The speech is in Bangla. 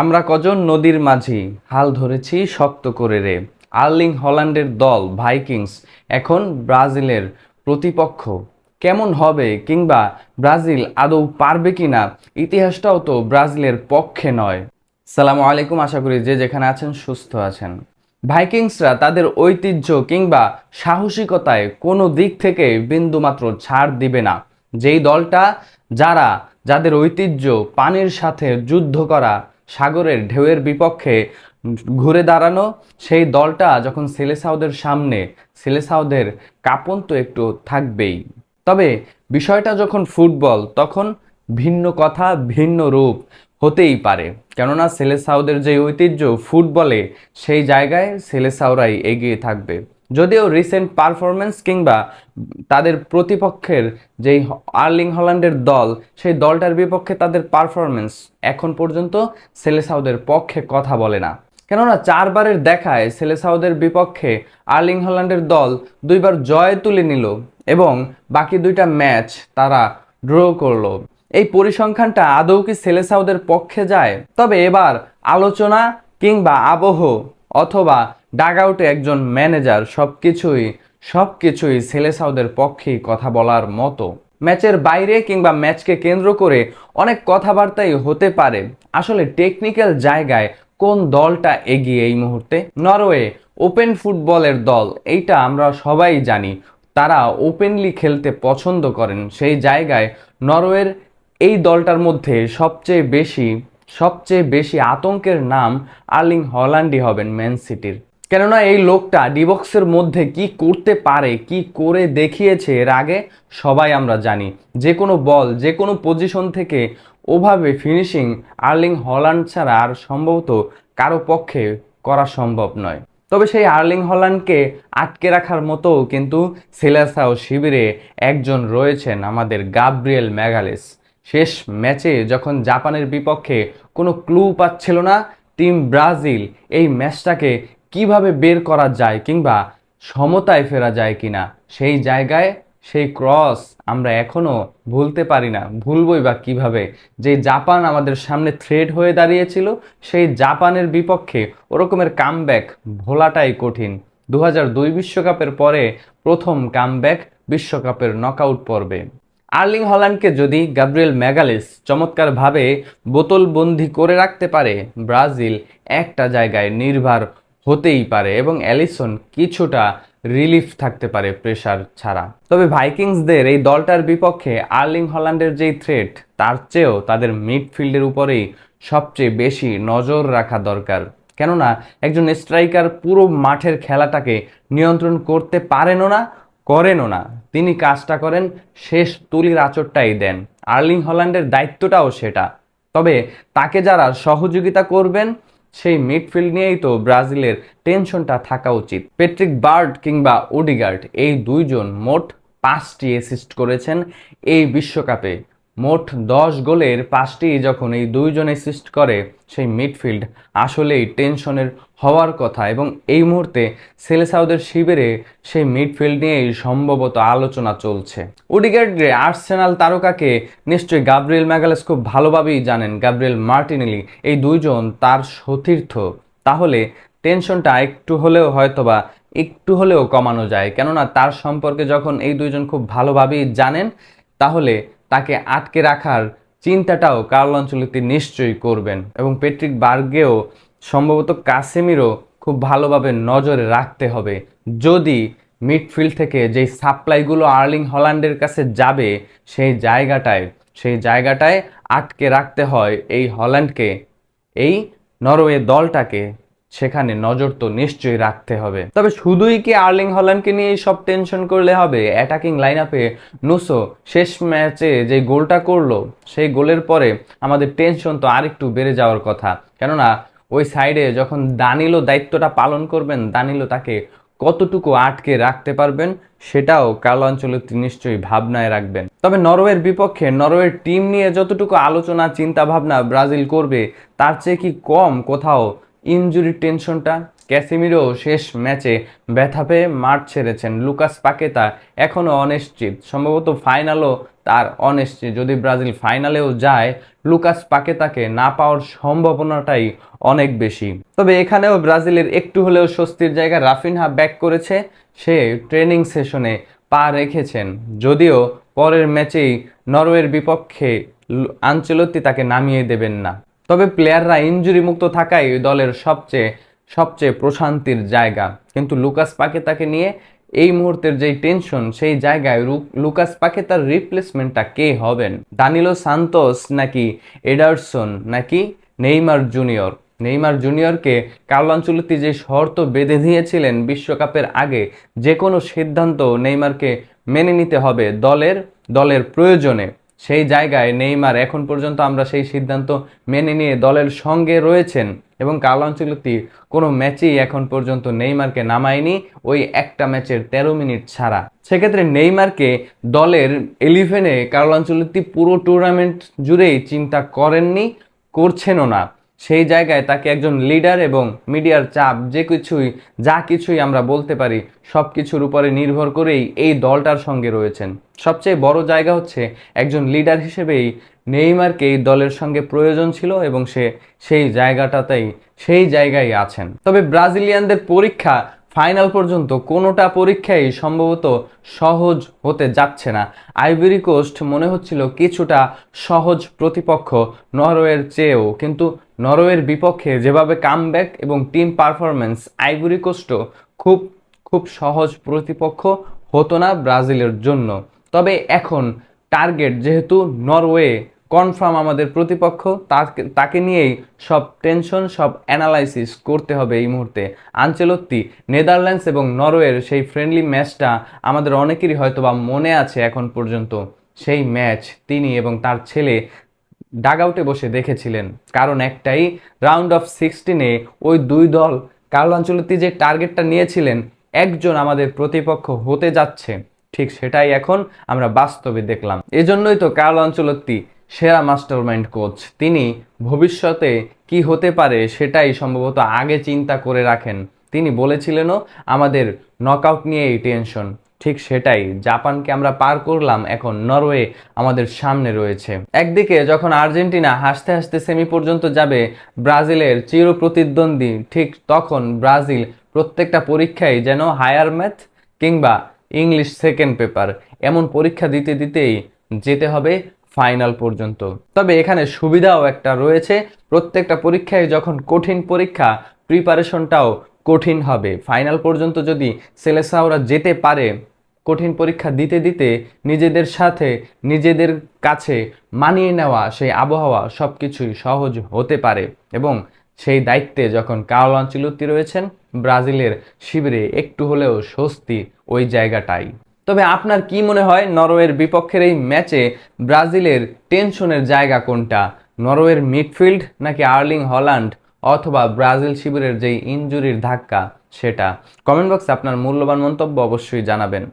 আমরা কজন নদীর মাঝি হাল ধরেছি শক্ত করে রে। আর্লিং হল্যান্ডের দল ভাইকিংস এখন ব্রাজিলের প্রতিপক্ষ। কেমন হবে কিংবা ব্রাজিল আদৌ পারবে কিনা, ইতিহাসটাও তো ব্রাজিলের পক্ষে নয়। সালামু আলাইকুম, আশা করি যে যেখানে আছেন সুস্থ আছেন। ভাইকিংসরা তাদের ঐতিহ্য কিংবা সাহসিকতায় কোনো দিক থেকে বিন্দুমাত্র ছাড় দিবে না। যেই দলটা যাদের ঐতিহ্য পানির সাথে যুদ্ধ করা, সাগরের ঢেউয়ের বিপক্ষে ঘুরে দাঁড়ানো, সেই দলটা যখন সেলেসাওদের সামনে, সেলেসাওদের কাঁপন তো একটু থাকবেই। তবে বিষয়টা যখন ফুটবল, তখন ভিন্ন কথা ভিন্ন রূপ হতেই পারে। কেননা সেলেসাওদের যে ঐতিহ্য ফুটবলে, সেই জায়গায় সেলেসাওরাই এগিয়ে থাকবে। যদিও রিসেন্ট পারফরমেন্স কিংবা তাদের প্রতিপক্ষের যেই আর্লিং হল্যান্ডের দল, সেই দলটার বিপক্ষে তাদের পারফরমেন্স এখন পর্যন্ত সেলেসাওদের পক্ষে কথা বলে না। কেননা 4বারের দেখায় সেলেসাওদের বিপক্ষে আর্লিং হল্যান্ডের দল 2বার জয় তুলে নিল এবং বাকি 2টা ম্যাচ তারা ড্র করলো। এই পরিসংখ্যানটা আদৌ কি সেলেসাওদের পক্ষে যায়? তবে এবার আলোচনা কিংবা আবহ অথবা ডাগআউটে একজন ম্যানেজার, সবকিছুই সেলেসাওদের পক্ষেই কথা বলার মতো। ম্যাচের বাইরে কিংবা ম্যাচকে কেন্দ্র করে অনেক কথাবার্তাই হতে পারে। আসলে টেকনিক্যাল জায়গায় কোন দলটা এগিয়ে এই মুহূর্তে? নরওয়ে ওপেন ফুটবলের দল, এইটা আমরা সবাই জানি। তারা ওপেনলি খেলতে পছন্দ করেন। সেই জায়গায় নরওয়ের এই দলটার মধ্যে সবচেয়ে বেশি আতঙ্কের নাম আর্লিং হল্যান্ডই হবেন ম্যান সিটির। কেননা এই লোকটা ডিবক্সের মধ্যে কি করতে পারে, কি করে দেখিয়েছে এর আগে সবাই আমরা জানি। যে কোনো বল, যে কোনো পজিশন থেকে ওভাবে ফিনিশিং আর্লিং হল্যান্ড ছাড়া আর সম্ভবত কারো পক্ষে করা সম্ভব নয়। তবে সেই আর্লিং হল্যান্ডকে আটকে রাখার মতো কিন্তু সেলেসাও শিবিরে একজন রয়েছেন, আমাদের গাব্রিয়েল ম্যাগালেস। শেষ ম্যাচে যখন জাপানের বিপক্ষে কোনো ক্লু পাচ্ছিল না টিম ব্রাজিল, এই ম্যাচটাকে কিভাবে বের করা যায় কিংবা সমতায় ফেরা যায় কিনা, সেই জায়গায় সেই ক্রস আমরা এখনো ভুলতে পারি না। ভুলবই বা কিভাবে? যে জাপান আমাদের সামনে থ্রেট হয়ে দাঁড়িয়েছিল, সেই জাপানের বিপক্ষে ওরকমের কামব্যাক ভোলাটাই কঠিন। 2002 বিশ্বকাপের পরে প্রথম কামব্যাক বিশ্বকাপের নকআউট পর্বে। আর্লিং হল্যান্ডকে যদি গাব্রিয়েল ম্যাগালেস চমৎকারভাবে বোতলবন্দি করে রাখতে পারে, ব্রাজিল একটা জায়গায় নির্ভর হতেই পারে এবং অ্যালিসন কিছুটা রিলিফ থাকতে পারে প্রেসার ছাড়া। তবে ভাইকিংসদের এই দলটার বিপক্ষে আর্লিং হল্যান্ডের যেই থ্রেট, তার চেয়েও তাদের মিডফিল্ডের উপরেই সবচেয়ে বেশি নজর রাখা দরকার। কেননা একজন স্ট্রাইকার পুরো মাঠের খেলাটাকে নিয়ন্ত্রণ করতে পারেনও না, করেনও না। তিনি কাজটা করেন, শেষ তুলির আঁচড়টাই দেন। আর্লিং হল্যান্ডের দায়িত্বটাও সেটা। তবে তাকে যারা সহযোগিতা করবেন, সেই মিডফিল্ড নিয়েই তো ব্রাজিলের টেনশনটা থাকা উচিত। পেট্রিক বার্ড কিংবা ওডিগার্ড, এই দুইজন মোট 5টি অ্যাসিস্ট করেছেন এই বিশ্বকাপে। মোট 10 গোলের 5টি যখন এই দুইজন অ্যাসিস্ট করে, সেই মিডফিল্ড আসলেই টেনশনের হওয়ার কথা। এবং এই মুহূর্তে সেলেসাওদের শিবিরে সেই মিডফিল্ড নিয়েই সম্ভবত আলোচনা চলছে। ওডিগার্ডে আর্সেনাল তারকাকে নিশ্চয়ই গাব্রিয়েল ম্যাগালেস খুব ভালোভাবেই জানেন। গাব্রিয়েল মার্টিনেলি, এই দুইজন তার সতীর্থ। তাহলে টেনশনটা একটু হলেও কমানো যায়। কেননা তার সম্পর্কে যখন এই দুইজন খুব ভালোভাবেই জানেন, তাহলে তাকে আটকে রাখার চিন্তাটাও কার্লো আনচেলত্তি নিশ্চয়ই করবেন। এবং পেট্রিক বার্গেও সম্ভবত কাসেমিরো খুব ভালোভাবে নজরে রাখতে হবে। যদি মিডফিল্ড থেকে যেই সাপ্লাইগুলো আর্লিং হল্যান্ডের কাছে যাবে, সেই জায়গাটায় আটকে রাখতে হয় এই হল্যান্ডকে, এই নরওয়ে দলটাকে। সেখানে নজর তো নিশ্চয়ই রাখতে হবে। তবে শুধুই কি আর্লিং হল্যান্ডকে নিয়ে সব টেনশন করলে হবে? অ্যাটাকিং লাইন আপে নুসো শেষ ম্যাচে যে গোলটা করলো, সেই গোলের পরে আমাদের টেনশন তো আরেকটু বেড়ে যাওয়ার কথা। কেননা ওই সাইডে যখন দানিলো দায়িত্বটা পালন করবেন, দানিলো তাকে কতটুকু আটকে রাখতে পারবেন, সেটাও কার্লো আনচেলত্তি নিশ্চয়ই ভাবনায় রাখবেন। তবে নরওয়ের বিপক্ষে নরওয়ের টিম নিয়ে যতটুকু আলোচনা চিন্তা ভাবনা ব্রাজিল করবে, তার চেয়ে কি কম কোথাও ইনজুরির টেনশনটা? ক্যাসিমিরো শেষ ম্যাচে ব্যথা পেয়ে মাঠ ছেড়েছেন। লুকাস পাকেতা এখনও অনিশ্চিত, সম্ভবত ফাইনালও তার অনিশ্চিত। যদি ব্রাজিল ফাইনালেও যায়, লুকাস পাকেতাকে না পাওয়ার সম্ভাবনাটাই অনেক বেশি। তবে এখানেও ব্রাজিলের একটু হলেও স্বস্তির জায়গা, রাফিনহা ব্যাক করেছে, সে ট্রেনিং সেশনে পা রেখেছেন। যদিও পরের ম্যাচেই নরওয়ের বিপক্ষে আনচেলত্তি তাকে নামিয়ে দেবেন না। তবে প্লেয়াররা ইনজুরি মুক্ত থাকাই দলের সবচেয়ে সবচেয়ে প্রশান্তির জায়গা। কিন্তু লুকাস পাকেতাকে নিয়ে এই মুহূর্তের যেই টেনশন, সেই জায়গায় লুকাস পাকেতার রিপ্লেসমেন্টটা কে হবেন? দানিলো সান্তোস নাকি এডারসন নাকি নেইমার জুনিয়র? নেইমার জুনিয়রকে কার্লো আনচেলত্তি যে শর্ত বেঁধে দিয়েছিলেন বিশ্বকাপের আগে, যে কোনো সিদ্ধান্ত নেইমারকে মেনে নিতে হবে দলের প্রয়োজনে। সেই জায়গায় নেইমার এখন পর্যন্ত আমরা সেই সিদ্ধান্ত মেনে নিয়ে দলের সঙ্গে রয়েছেন এবং কার্লো আনচেলত্তি কোনো ম্যাচেই এখন পর্যন্ত নেইমারকে নামায়নি, ওই একটা ম্যাচের 13 মিনিট ছাড়া। সেক্ষেত্রে নেইমারকে দলের 11-এ কার্লো আনচেলত্তি পুরো টুর্নামেন্ট জুড়েই চিন্তা করেননি, করছেনও না। সেই জায়গায় তাকে একজন লিডার এবং মিডিয়ার চাপ যা কিছুই আমরা বলতে পারি সব কিছুর উপরে নির্ভর করেই এই দলটার সঙ্গে রয়েছেন। সবচেয়ে বড় জায়গা হচ্ছে একজন লিডার হিসেবেই নেইমারকে এই দলের সঙ্গে প্রয়োজন ছিল এবং সে সেই জায়গায় আছেন। তবে ব্রাজিলিয়ানদের পরীক্ষা ফাইনাল পর্যন্ত কোনোটা পরীক্ষাই সম্ভবত সহজ হতে যাচ্ছে না। আইভরি কোস্ট মনে হচ্ছিল কিছুটা সহজ প্রতিপক্ষ নরওয়ের চেয়েও, কিন্তু নরওয়ের বিপক্ষে যেভাবে কামব্যাক এবং টিম পারফরমেন্স, আইভরি কোস্টও খুব খুব সহজ প্রতিপক্ষ হতো না ব্রাজিলের জন্য। তবে এখন টার্গেট, যেহেতু নরওয়ে কনফার্ম আমাদের প্রতিপক্ষ, তাকে নিয়েই সব টেনশন, সব অ্যানালাইসিস করতে হবে এই মুহূর্তে। আনচেলত্তি নেদারল্যান্ডস এবং নরওয়ের সেই ফ্রেন্ডলি ম্যাচটা আমাদের অনেকেরই হয়তোবা মনে আছে এখন পর্যন্ত। সেই ম্যাচ তিনি এবং তার ছেলে ডাগআউটে বসে দেখেছিলেন। কারণ একটাই, রাউন্ড অফ 16-এ ওই দুই দল, কার্লো আনচেলত্তি যে টার্গেটটা নিয়েছিলেন, একজন আমাদের প্রতিপক্ষ হতে যাচ্ছে, ঠিক সেটাই এখন আমরা বাস্তবে দেখলাম। এজন্যই তো কার্লো আনচেলত্তি সেরা মাস্টারমাইন্ড কোচ। তিনি ভবিষ্যতে কি হতে পারে সেটাই সম্ভবত আগে চিন্তা করে রাখেন। তিনি বলেছিলেনও আমাদের নকআউট নিয়েই টেনশন, ঠিক সেটাই। জাপানকে আমরা পার করলাম, এখন নরওয়ে আমাদের সামনে রয়েছে। একদিকে যখন আর্জেন্টিনা হাসতে হাসতে সেমি পর্যন্ত যাবে ব্রাজিলের চির প্রতিদ্বন্দ্বী, ঠিক তখন ব্রাজিল প্রত্যেকটা পরীক্ষায় যেন হায়ার ম্যাথ কিংবা ইংলিশ সেকেন্ড পেপার এমন পরীক্ষা দিতে দিতেই যেতে হবে ফাইনাল পর্যন্ত। তবে এখানে সুবিধাও একটা রয়েছে, প্রত্যেকটা পরীক্ষায় যখন কঠিন পরীক্ষা, প্রিপারেশনটাও কঠিন হবে। ফাইনাল পর্যন্ত যদি সেলেসাওরা যেতে পারে, কঠিন পরীক্ষা দিতে দিতে নিজেদের কাছে মানিয়ে নেওয়া সেই আবহাওয়া সব কিছুই সহজ হতে পারে। এবং সেই দায়িত্বে যখন কার্লো আনচেলত্তি রয়েছেন, ব্রাজিলের শিবিরে একটু হলেও স্বস্তি ওই জায়গাটাই। তবে আপনার কি মনে হয় নরওয়ের বিপক্ষের এই ম্যাচে ব্রাজিলের টেনশনের জায়গা কোনটা? নরওয়ের মিডফিল্ড নাকি আর্লিং হল্যান্ড, অথবা ব্রাজিল শিবিরের যেই ইনজুরির ধাক্কা সেটা? কমেন্ট বক্সে আপনার মূল্যবান মন্তব্য অবশ্যই জানাবেন।